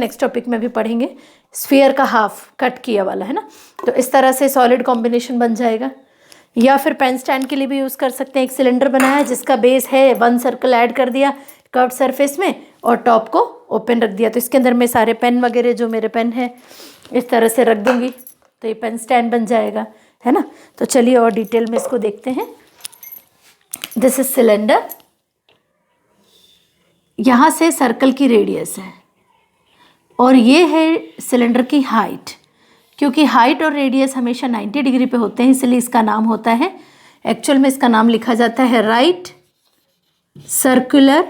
Next topic में भी पढ़ेंगे, स्फीयर का हाफ कट किया वाला है ना। तो इस तरह से सॉलिड कॉम्बिनेशन बन जाएगा। या फिर पेन स्टैंड के लिए भी यूज़ कर सकते हैं। एक सिलेंडर बनाया जिसका बेस है, 1 सर्कल ऐड कर दिया कर्व सरफेस में और टॉप को ओपन रख दिया, तो इसके अंदर मैं सारे पेन वगैरह जो मेरे पेन है इस तरह से रख दूंगी, तो ये पेन स्टैंड बन जाएगा, है ना। तो चलिए और डिटेल में इसको देखते हैं। दिस इज सिलेंडर, यहाँ से सर्कल की रेडियस है और ये है सिलेंडर की हाइट। क्योंकि हाइट और रेडियस हमेशा 90 डिग्री पे होते हैं इसलिए इसका नाम होता है, एक्चुअल में इसका नाम लिखा जाता है right circular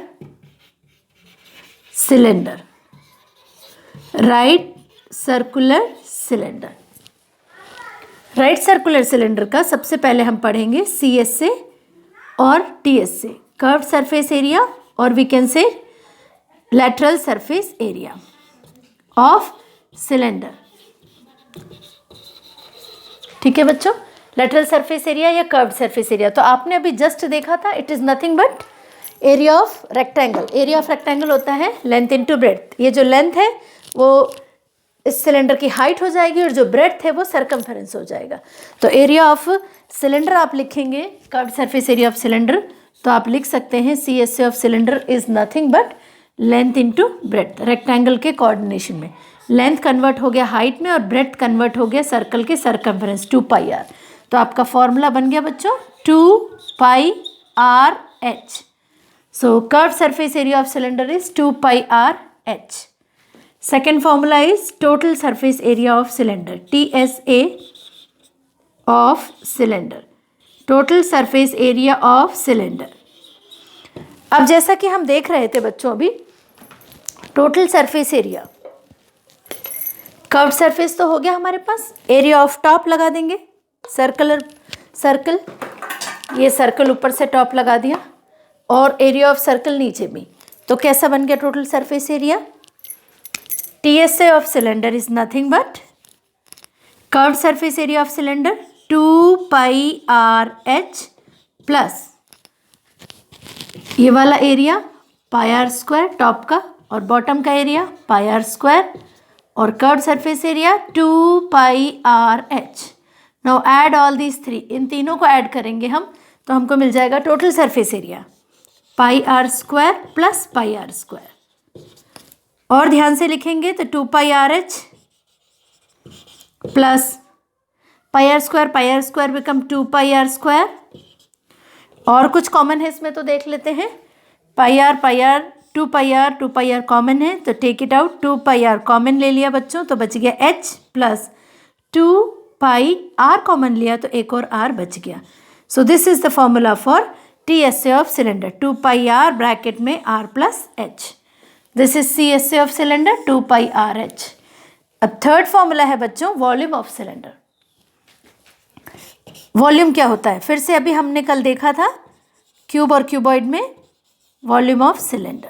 cylinder. Right circular cylinder. Right circular cylinder का सबसे पहले हम पढ़ेंगे CSA और TSA, कर्व्ड सरफेस एरिया और we can say lateral surface area of cylinder. ठीक है बच्चों, लैटरल सरफेस एरिया या कर्व्ड सरफेस एरिया। तो आपने अभी जस्ट देखा था, it is nothing but area of rectangle. Area of rectangle होता है लेंथ इनटू ब्रेड्थ। ये जो लेंथ है वो इस सिलेंडर की हाइट हो जाएगी और जो ब्रेड्थ है वो सरकमफेरेंस हो जाएगा। तो एरिया ऑफ सिलेंडर आप लिखेंगे, curved surface area of cylinder, तो आप लिख सकते हैं CSA of cylinder is nothing but length into breadth. Rectangle के कोऑर्डिनेशन में लेंथ कन्वर्ट हो गया हाइट में और ब्रेड्थ कन्वर्ट हो गया सर्कल के सरकमफेरेंस 2πr। तो आपका फॉर्मूला बन गया बच्चों 2πrh। So curved surface area of cylinder is 2πrh। Second formula is total surface area of cylinder, TSA of cylinder, total surface area of cylinder। अब जैसा कि हम देख रहे थे बच्चों अभी, total surface area, curved surface तो हो गया हमारे पास, एरिया ऑफ टॉप लगा देंगे, सर्कल, ये सर्कल ऊपर से टॉप लगा दिया और एरिया ऑफ सर्कल नीचे भी, तो कैसा बन गया total surface area. TSA of cylinder is nothing but curved surface area of cylinder 2πrh plus ये वाला एरिया πr² टॉप का और बॉटम का एरिया πr² और curved surface area 2πrh। Now add all these 3, इन तीनों को ऐड करेंगे हम तो हमको मिल जाएगा total surface area πr² plus πr²। और ध्यान से लिखेंगे तो 2πrh plus πr² become 2πr²। और कुछ कॉमन है इसमें तो देख लेते हैं, πr 2πr कॉमन है तो take it out, 2πr common ले लिया बच्चों तो बच गया h प्लस 2πr कॉमन लिया तो एक और r बच गया। So this is the formula for TSA of cylinder, 2πr bracket में r plus h। This is CSA of cylinder 2πrh। अब थर्ड फॉर्मूला है बच्चों वॉल्यूम ऑफ सिलेंडर। वॉल्यूम क्या होता है, फिर से अभी हमने कल देखा था क्यूब और क्यूबॉइड में volume of cylinder.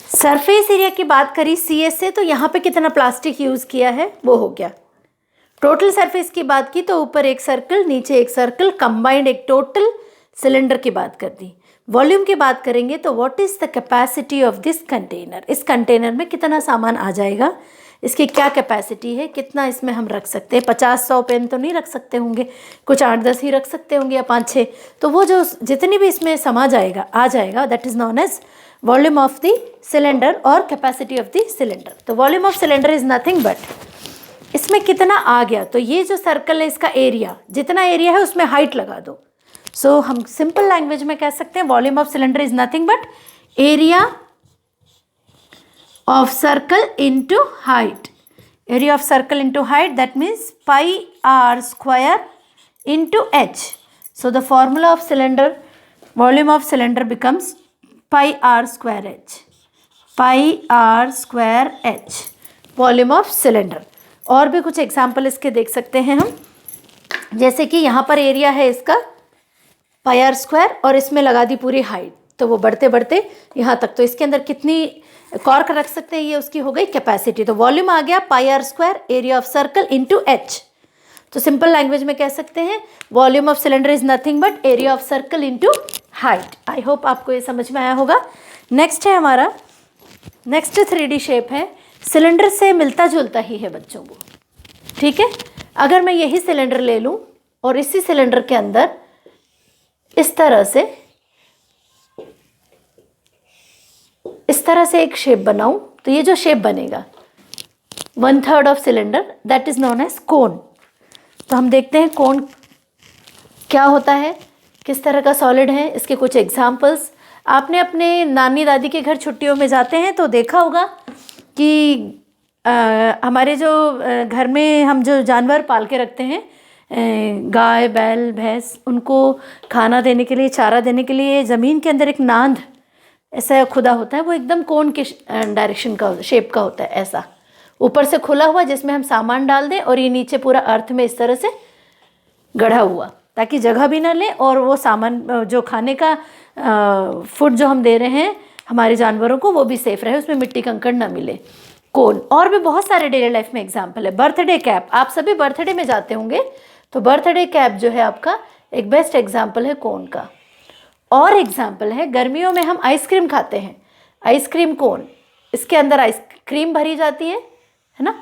Surface area की बात करी CSA, तो यहाँ पे कितना प्लास्टिक यूज किया है वो हो गया। टोटल सरफेस की बात की तो ऊपर एक सर्कल नीचे एक सर्कल कंबाइंड एक टोटल सिलेंडर की बात कर दी। वॉल्यूम की बात करेंगे तो what is the capacity of this container, इस कंटेनर में कितना सामान आ जाएगा, इसकी क्या कैपेसिटी है, कितना इसमें हम रख सकते हैं। 50-100 पेन तो नहीं रख सकते होंगे, कुछ 8-10 ही रख सकते होंगे या 5-6, तो वो जो जितनी भी इसमें समा जाएगा आ जाएगा, that is known as volume of the cylinder और कैपेसिटी ऑफ द सिलेंडर। तो volume of cylinder is nothing but इसमें कितना आ गया, तो ये जो सर्कल है इसका एरिया, जितना एरिया है उसमें हाइट लगा दो। सो हम सिंपल लैंग्वेज में कह सकते हैं volume of cylinder is nothing but area of circle into height. Area of circle into height, that means πr² into h। So the formula of cylinder, volume of cylinder becomes πr²h, πr²h volume of cylinder. और भी कुछ example इसके देख सकते हैं हम, जैसे कि यहाँ पर एरिया है इसका πr² और इसमें लगा दी पूरी हाइट, तो वो बढ़ते बढ़ते यहाँ तक, तो इसके अंदर कितनी कॉर्क रख सकते हैं, ये उसकी हो गई कैपेसिटी। तो वॉल्यूम आ गया πr² area of circle into h। तो सिंपल लैंग्वेज में कह सकते हैं volume of cylinder is nothing but area of circle into height. I hope आपको ये समझ में आया होगा। नेक्स्ट है हमारा, नेक्स्ट 3D शेप है, सिलेंडर से मिलता जुलता ही है बच्चों वो, ठीक है। अगर मैं यही सिलेंडर ले लूं और इसी सिलेंडर के अंदर इस तरह से एक शेप बनाऊं, तो ये जो शेप बनेगा 1/3 of cylinder, that is known as cone. तो हम देखते हैं कोन क्या होता है, किस तरह का सॉलिड है, इसके कुछ एग्जाम्पल्स। आपने अपने नानी दादी के घर छुट्टियों में जाते हैं तो देखा होगा कि हमारे जो घर में हम जो जानवर पाल के रखते हैं, गाय बैल भैंस, उनको खाना देने के लिए, चारा देने के लिए ज़मीन के अंदर एक नांद ऐसा खुदा होता है, वो एकदम कोन के डायरेक्शन का, शेप का होता है, ऐसा ऊपर से खुला हुआ, जिसमें हम सामान डाल दें, और ये नीचे पूरा अर्थ में इस तरह से गढ़ा हुआ, ताकि जगह भी ना ले और वो सामान जो खाने का फूड जो हम दे रहे हैं हमारे जानवरों को, वो भी सेफ रहे, उसमें मिट्टी कंकड़ ना मिले। कोन। और भी बहुत सारे डेली लाइफ में एग्जाम्पल है। बर्थडे कैप, आप सभी बर्थडे में जाते होंगे, तो बर्थडे कैप जो है आपका एक बेस्ट एग्जाम्पल है कोन का। और एग्जाम्पल है, गर्मियों में हम आइसक्रीम खाते हैं, आइसक्रीम कोन, इसके अंदर आइसक्रीम भरी जाती है ना,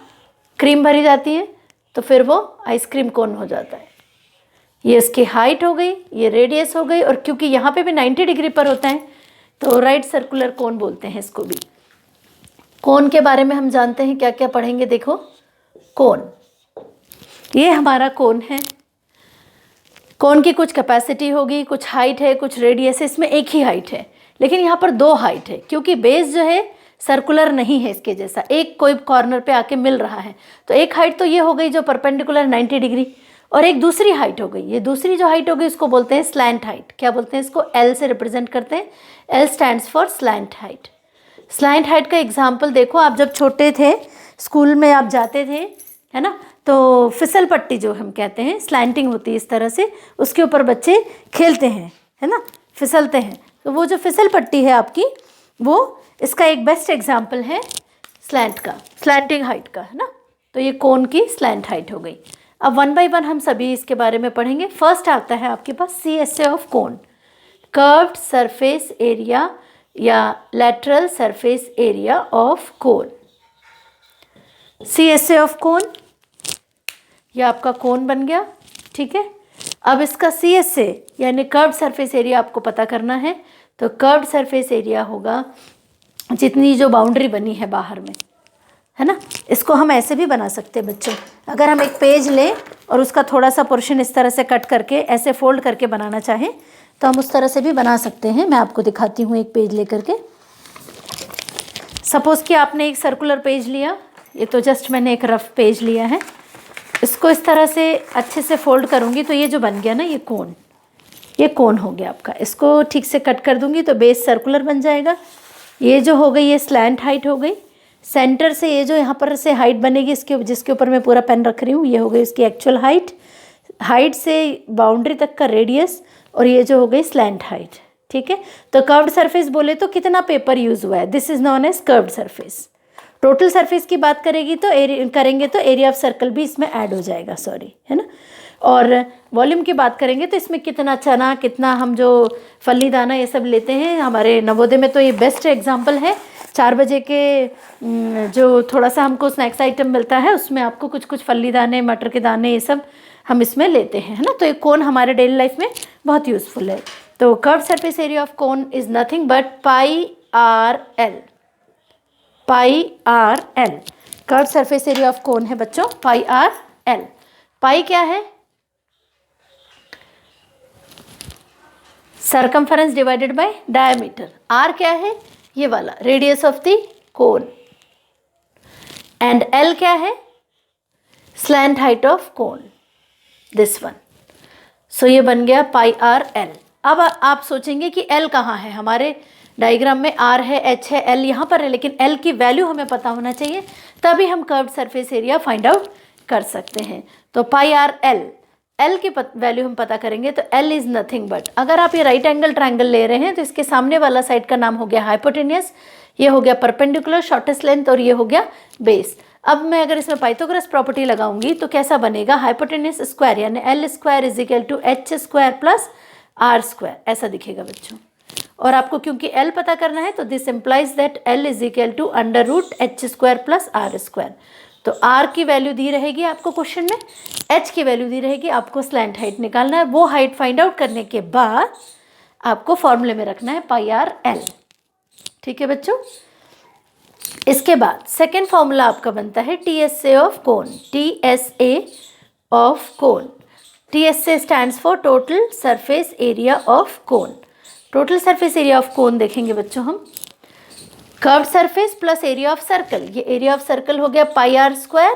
क्रीम भरी जाती है, तो फिर वो आइसक्रीम कोन हो जाता है। ये इसकी हाइट हो गई, ये रेडियस हो गई, और क्योंकि यहाँ पे भी 90 डिग्री पर होता है तो राइट सर्कुलर कोन बोलते हैं इसको भी। कोन के बारे में हम जानते हैं, क्या क्या पढ़ेंगे, देखो कोन, ये हमारा कोन है। कोन की कुछ कैपेसिटी होगी, कुछ हाइट है, कुछ रेडियस है, इसमें एक ही हाइट है, लेकिन यहाँ पर 2 हाइट है, क्योंकि बेस जो है सर्कुलर नहीं है इसके जैसा, एक कोई कॉर्नर पे आके मिल रहा है। तो एक हाइट तो ये हो गई जो परपेंडिकुलर 90 डिग्री, और एक दूसरी हाइट हो गई, ये दूसरी जो हाइट हो गई उसको बोलते हैं स्लैंट हाइट। क्या बोलते हैं इसको? एल से रिप्रेजेंट करते हैं, L stands for slant height. Slant height का एग्जाम्पल देखो, आप जब छोटे थे, स्कूल में आप जाते थे, है ना, तो फिसल पट्टी जो हम कहते हैं, स्लैंटिंग होती है इस तरह से, उसके ऊपर बच्चे खेलते हैं, है ना, फिसलते हैं। तो वो जो फिसल पट्टी है आपकी, वो इसका एक बेस्ट एग्जाम्पल है स्लैंट का, स्लैंटिंग हाइट का, है ना। तो ये कोन की स्लैंट हाइट हो गई। अब 1 बाय 1 हम सभी इसके बारे में पढ़ेंगे। फर्स्ट आता है आपके पास CSA of cone, curved surface area या lateral surface area of cone. CSA of cone, ये आपका कोन बन गया, ठीक है। अब इसका CSA यानी कर्व्ड सरफेस एरिया आपको पता करना है, तो कर्व्ड सरफेस एरिया होगा जितनी जो बाउंड्री बनी है बाहर में, है ना। इसको हम ऐसे भी बना सकते हैं बच्चों, अगर हम एक पेज लें और उसका थोड़ा सा पोर्शन इस तरह से कट करके ऐसे फोल्ड करके बनाना चाहें तो हम उस तरह से भी बना सकते हैं। मैं आपको दिखाती हूँ एक पेज लेकर के। सपोज़ कि आपने एक सर्कुलर पेज लिया, ये तो जस्ट मैंने एक रफ पेज लिया है, इसको इस तरह से अच्छे से फोल्ड करूँगी तो ये जो बन गया ना, ये कोन हो गया आपका। इसको ठीक से कट कर दूँगी तो बेस सर्कुलर बन जाएगा। ये जो हो गई, ये स्लैंट हाइट हो गई। सेंटर से ये जो यहाँ पर से हाइट बनेगी, इसके जिसके ऊपर मैं पूरा पेन रख रही हूँ, ये हो गई इसकी एक्चुअल हाइट से बाउंड्री तक का रेडियस, और ये जो हो गई स्लैंट हाइट, ठीक है। तो कर्व्ड सरफेस बोले तो कितना पेपर यूज़ हुआ है, this is known as curved surface. Total surface की बात करेंगे तो एरिया ऑफ सर्कल भी इसमें ऐड हो जाएगा, सॉरी, है ना। और वॉल्यूम की बात करेंगे तो इसमें कितना चना, कितना हम जो फली दाना ये सब लेते हैं, हमारे नवोदय में तो ये बेस्ट एग्जाम्पल है। 4 बजे के जो थोड़ा सा हमको स्नैक्स आइटम मिलता है, उसमें आपको कुछ कुछ फली दाने, मटर के दाने, ये सब हम इसमें लेते हैं, है ना। तो ये कोन हमारे डेली लाइफ में बहुत यूज़फुल है। तो curved surface area of cone is nothing but πRL। Curved surface area of cone है बच्चों πRL। पाई क्या है? Circumference divided by diameter. R क्या है? ये वाला radius of the cone. And L क्या है? Slant height of cone, this one. So ये बन गया πRL। अब आप सोचेंगे कि एल कहाँ है? हमारे डायग्राम में आर है, एच है, एल यहाँ पर है, लेकिन एल की वैल्यू हमें पता होना चाहिए, तभी हम curved surface area find out कर सकते हैं। तो πRL, एल की वैल्यू हम पता करेंगे तो एल इज़ नथिंग बट, अगर आप ये राइट एंगल ट्रायंगल ले रहे हैं तो इसके सामने वाला साइड का नाम हो गया हाइपोटेनियस, ये हो गया परपेंडिकुलर शॉर्टेस्ट लेंथ, और ये हो गया बेस। अब मैं अगर इसमें पाइथागोरस प्रॉपर्टी लगाऊंगी तो कैसा बनेगा? हाइपोटेनियस स्क्वायर यानी L square is equal to H square plus R square, ऐसा दिखेगा बच्चों। और आपको क्योंकि L पता करना है तो this implies that L is equal to under root H square plus R square. तो R की वैल्यू दी रहेगी आपको क्वेश्चन में, H की वैल्यू दी रहेगी, आपको स्लैंट हाइट निकालना है। वो हाइट फाइंड आउट करने के बाद आपको फॉर्मूले में रखना है पाई आर एल। ठीक है बच्चों। इसके बाद सेकेंड फॉर्मूला आपका बनता है TSA of cone. TSA of cone, TSA stands for total surface area of cone. Total surface area of कोन देखेंगे बच्चों हम, curved surface plus area of circle. ये एरिया ऑफ सर्कल हो गया पाई आर स्क्वायर,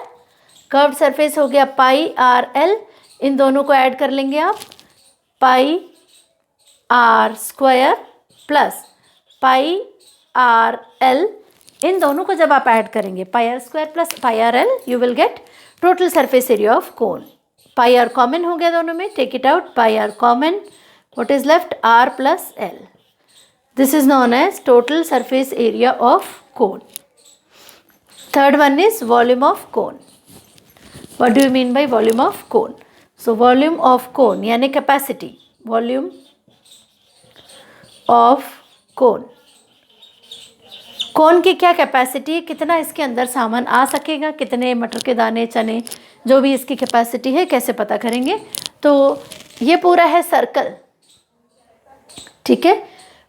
कर्व्ड सरफेस हो गया पाई R L. इन दोनों को ऐड कर लेंगे आप, pi R square plus pi R L. इन दोनों को जब आप ऐड करेंगे, pi R square plus pi R L, you will get total surface area of cone. Pi R common हो गया दोनों में, take it out, pi R common, what is left, r plus l. This is known as total surface area of cone. Third one is volume of cone. What do you mean by volume of cone? So volume of cone यानी capacity, volume of cone. कोन की क्या capacity, कितना इसके अंदर सामान आ सकेगा, कितने मटर के दाने, चने, जो भी इसकी कैपेसिटी है, कैसे पता करेंगे। तो ये पूरा है सर्कल, ठीक है,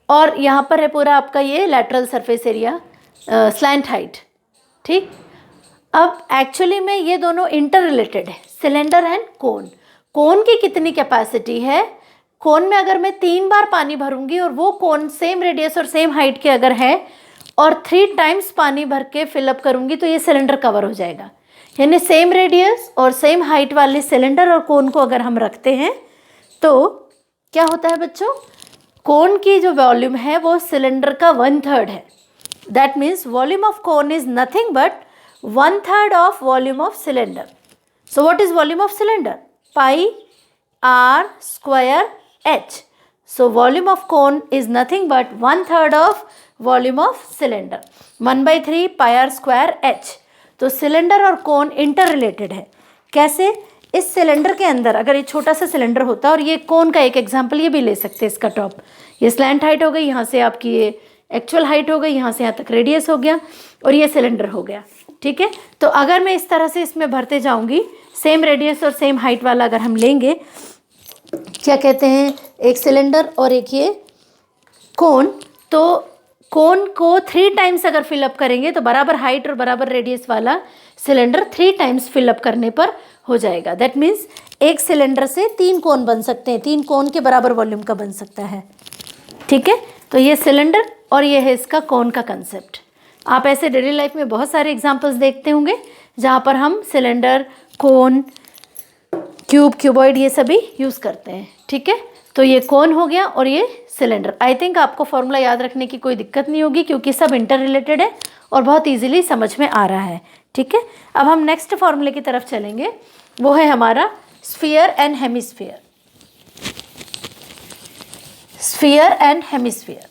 और यहाँ पर है पूरा आपका ये lateral surface area, slant height. ठीक, अब एक्चुअली में ये दोनों इंटर रिलेटेड है, सिलेंडर एंड कोन। कोन की कितनी कैपेसिटी है, कोन में अगर मैं 3 बार पानी भरूंगी और वो कोन सेम रेडियस और सेम हाइट के अगर है और 3 टाइम्स पानी भर के फिलअप करूंगी तो ये सिलेंडर कवर हो जाएगा। यानी सेम रेडियस और सेम हाइट वाले सिलेंडर और कोन को अगर हम रखते हैं तो क्या होता है बच्चों, कोन की जो वॉल्यूम है वो सिलेंडर का 1/3 है। That means volume of cone is nothing but 1/3 of volume of cylinder. So what is volume of cylinder, pi R square H. So volume of cone is nothing but 1/3 of volume of cylinder, 1/3 pi R square H. तो cylinder और cone inter related है। कैसे, इस cylinder के अंदर अगर ये छोटा सा सिलेंडर होता है, और ये कोन का एक एग्जांपल ये भी ले सकते हैं, इसका टॉप, ये स्लैंट हाइट हो गई, यहाँ से आपकी ये एक्चुअल हाइट हो गई, यहाँ से यहाँ तक रेडियस हो गया, और ये सिलेंडर हो गया। ठीक है, तो अगर मैं इस तरह से इसमें भरते जाऊँगी, सेम रेडियस और सेम हाइट वाला अगर हम लेंगे, क्या कहते हैं, एक सिलेंडर और एक ये कोन, तो कोन को 3 टाइम्स अगर फिलअप करेंगे तो बराबर हाइट और बराबर रेडियस वाला सिलेंडर 3 टाइम्स फिलअप करने पर हो जाएगा। दैट मीन्स एक सिलेंडर से 3 कोन बन सकते हैं, 3 कोन के बराबर वॉल्यूम का बन सकता है। ठीक है, तो ये सिलेंडर और ये है इसका कोन का कंसेप्ट। आप ऐसे डेली लाइफ में बहुत सारे एग्जांपल्स देखते होंगे जहाँ पर हम सिलेंडर, कोन, क्यूब, क्यूबॉइड ये सभी यूज़ करते हैं। ठीक है, तो ये कोन हो गया और ये सिलेंडर। आई थिंक आपको फॉर्मूला याद रखने की कोई दिक्कत नहीं होगी क्योंकि सब इंटर रिलेटेड है और बहुत इजीली समझ में आ रहा है। ठीक है, अब हम नेक्स्ट फॉर्मूले की तरफ चलेंगे, वो है हमारा sphere and hemisphere. Sphere and hemisphere,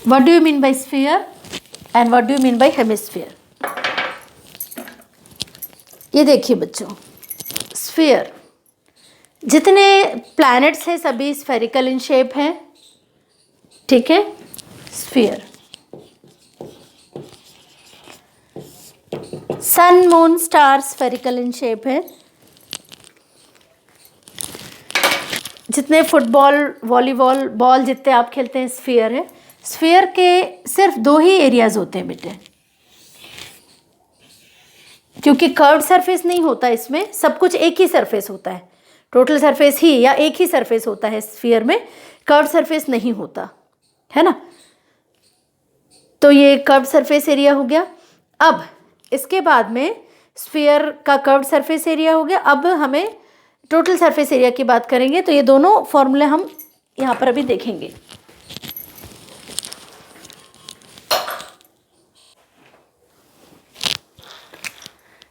what do you mean by sphere and what do you mean by hemisphere. ये देखिए बच्चों, स्फीयर, जितने प्लैनेट्स हैं सभी स्फेरिकल इन शेप हैं। ठीक है, sphere, sun, moon, star spherical in shape है। जितने फुटबॉल, वॉलीबॉल, बॉल जितने आप खेलते हैं, स्फीयर है। स्फीयर के सिर्फ 2 ही एरियाज होते हैं बेटे, क्योंकि कर्व्ड सरफेस नहीं होता इसमें, सब कुछ एक ही सरफेस होता है। टोटल सरफेस ही या एक ही सरफेस होता है स्फीयर में, कर्व्ड सरफेस नहीं होता है ना। तो ये कर्व्ड सरफेस एरिया हो गया। अब इसके बाद में स्फीयर का कर्व्ड सरफेस एरिया हो गया। अब हमें टोटल सरफेस एरिया की बात करेंगे, तो ये दोनों फॉर्मूले हम यहाँ पर अभी देखेंगे।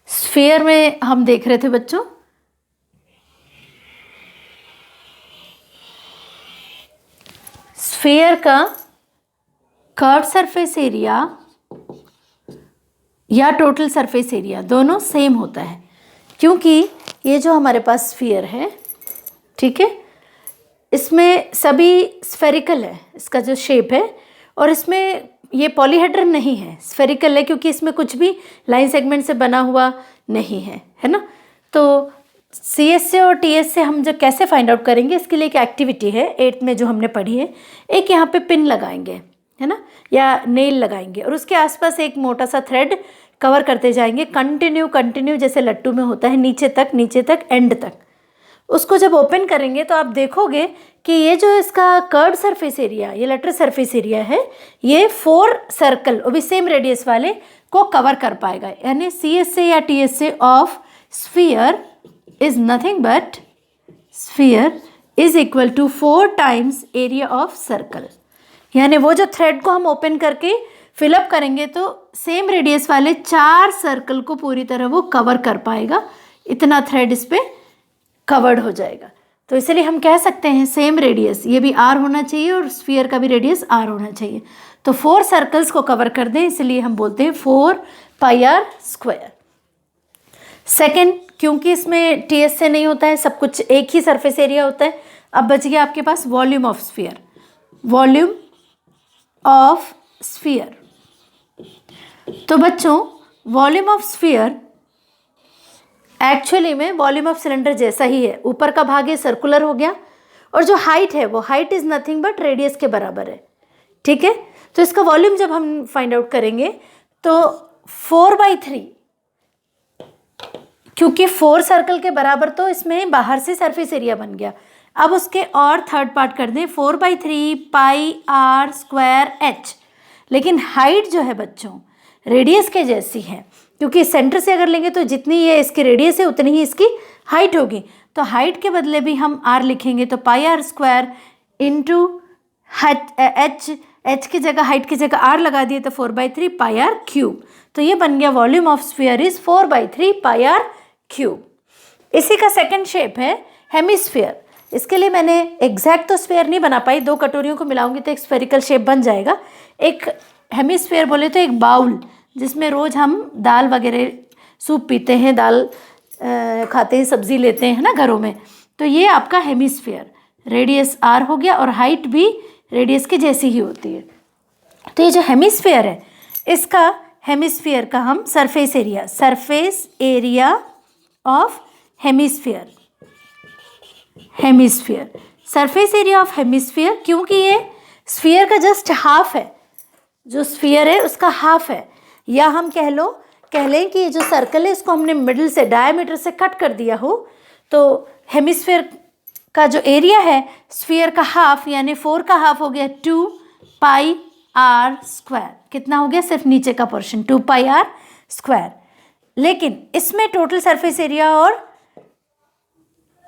स्फीयर में हम देख रहे थे बच्चों, स्फीयर का कर्व्ड सरफेस एरिया या टोटल सरफेस एरिया दोनों सेम होता है, क्योंकि ये जो हमारे पास स्फीयर है ठीक है। इसमें सभी स्फेरिकल है, इसका जो शेप है, और इसमें ये पॉलीहेड्रन नहीं है, स्फेरिकल है, क्योंकि इसमें कुछ भी लाइन सेगमेंट से बना हुआ नहीं है, है ना। तो CS से और TS से हम जो कैसे फाइंड आउट करेंगे, इसके लिए एक एक्टिविटी है 8th में जो हमने पढ़ी है। एक यहाँ पे पिन लगाएंगे, है ना, या नेल लगाएंगे, और उसके आसपास एक मोटा सा थ्रेड कवर करते जाएंगे, कंटिन्यू जैसे लट्टू में होता है, नीचे तक एंड तक। उसको जब ओपन करेंगे तो आप देखोगे कि ये जो इसका कर्व सरफेस एरिया, ये लेटर सरफेस एरिया है, ये 4 सर्कल वो भी सेम रेडियस वाले को कवर कर पाएगा। यानी CS से या TS से of sphere is nothing but sphere is equal to 4 times area of circle. यानी वो जो थ्रेड को हम ओपन करके फिलअप करेंगे तो सेम रेडियस वाले 4 सर्कल को पूरी तरह वो कवर कर पाएगा, इतना थ्रेड इस पर कवर्ड हो जाएगा। तो इसलिए हम कह सकते हैं सेम रेडियस, ये भी R होना चाहिए और स्फीयर का भी रेडियस R होना चाहिए। तो 4 सर्कल्स को कवर कर दें, इसलिए हम बोलते हैं 4 πr²। सेकेंड, क्योंकि इसमें TS से नहीं होता है, सब कुछ एक ही सरफेस एरिया होता है। अब बच गया आपके पास volume of sphere. Volume of sphere, तो बच्चों वॉल्यूम ऑफ स्फीयर एक्चुअली में वॉल्यूम ऑफ सिलेंडर जैसा ही है। ऊपर का भाग ये सर्कुलर हो गया, और जो हाइट है वो height is nothing but radius के बराबर है, ठीक है। तो इसका वॉल्यूम जब हम फाइंड आउट करेंगे तो 4/3, क्योंकि 4 सर्कल के बराबर तो इसमें बाहर से सरफेस एरिया बन गया। अब उसके और थर्ड पार्ट कर दें, 4/3 πr²h। लेकिन हाइट जो है बच्चों रेडियस के जैसी है, क्योंकि सेंटर से अगर लेंगे तो जितनी ये इसकी रेडियस है उतनी ही इसकी हाइट होगी। तो हाइट के बदले भी हम R लिखेंगे, तो πr² इंटू h की जगह, हाइट की जगह R लगा दिए तो 4/3 πr³। तो ये बन गया volume of sphere is 4/3 πr³। इसी का सेकंड शेप है हेमिस्फीयर। इसके लिए मैंने एग्जैक्ट तो स्फीयर नहीं बना पाई, 2 कटोरियों को मिलाऊंगी तो एक स्फेरिकल शेप बन जाएगा। एक हेमिस्फीयर बोले तो एक बाउल जिसमें रोज़ हम दाल वगैरह सूप पीते हैं, दाल खाते हैं, सब्जी लेते हैं ना घरों में। तो ये आपका हेमिस्फीयर, रेडियस R हो गया और हाइट भी रेडियस के जैसी ही होती है। तो ये जो हेमिस्फीयर है, इसका हेमिस्फीयर का हम surface area of hemisphere, surface area of hemisphere, क्योंकि ये स्फीयर का जस्ट हाफ है, जो स्फीयर है उसका हाफ है। या हम कह लें कि ये जो सर्कल है इसको हमने मिडिल से डायमीटर से कट कर दिया हो, तो हेमिस्फीयर का जो एरिया है स्फीयर का हाफ, यानी 4 का हाफ हो गया 2 πr²। कितना हो गया? सिर्फ नीचे का पोर्शन 2 πr²। लेकिन इसमें टोटल सरफेस एरिया और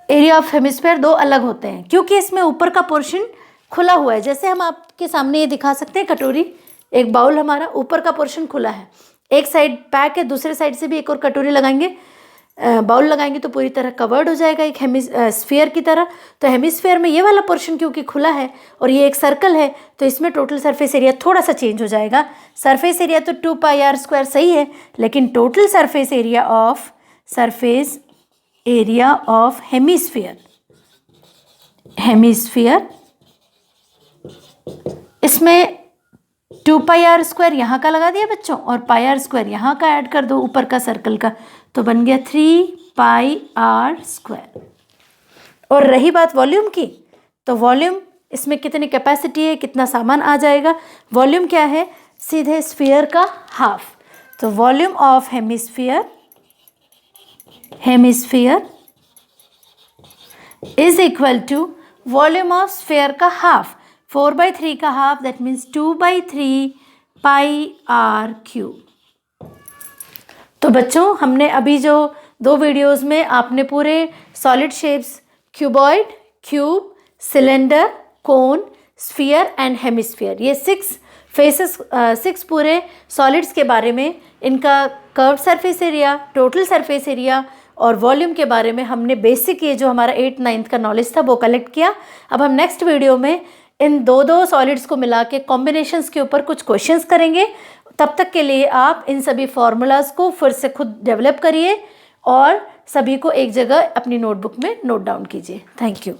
एरिया ऑफ हेमिस्फीयर 2 अलग होते हैं, क्योंकि इसमें ऊपर का पोर्शन खुला हुआ है। जैसे हम आपके सामने ये दिखा सकते हैं, कटोरी, एक बाउल, हमारा ऊपर का पोर्शन खुला है, एक साइड पैक है, दूसरे साइड से भी एक और कटोरी लगाएंगे, बाउल लगाएंगे तो पूरी तरह कवर्ड हो जाएगा एक स्फीयर की तरह। तो हेमिस्फीयर में ये वाला पोर्शन क्योंकि खुला है और ये एक सर्कल है, तो इसमें टोटल सरफेस एरिया थोड़ा सा चेंज हो जाएगा। सरफेस एरिया तो 2 πr² सही है, लेकिन total surface area of hemisphere इसमें 2 πr² यहाँ का लगा दिया बच्चों, और πr² यहाँ का ऐड कर दो ऊपर का सर्कल का, तो बन गया 3 πr²। और रही बात वॉल्यूम की, तो वॉल्यूम इसमें कितनी कैपेसिटी है, कितना सामान आ जाएगा। वॉल्यूम क्या है? सीधे स्फीयर का हाफ। तो volume of hemisphere is equal to volume of sphere का हाफ, 4/3 का हाफ, दैट मीन्स 2/3 πr³। तो बच्चों हमने अभी जो 2 वीडियोस में आपने पूरे solid shapes, cuboid, cube, cylinder, cone, sphere and hemisphere, ये 6 पूरे सॉलिड्स के बारे में, इनका curve surface area, total surface area और वॉल्यूम के बारे में हमने बेसिक, ये जो हमारा 8th 9th का नॉलेज था वो कलेक्ट किया। अब हम नेक्स्ट वीडियो में इन 2 सॉलिड्स को मिला के कॉम्बिनेशंस के ऊपर कुछ क्वेश्चंस करेंगे। तब तक के लिए आप इन सभी फार्मूलाज को फिर से खुद डेवलप करिए और सभी को एक जगह अपनी नोटबुक में नोट डाउन कीजिए। Thank you.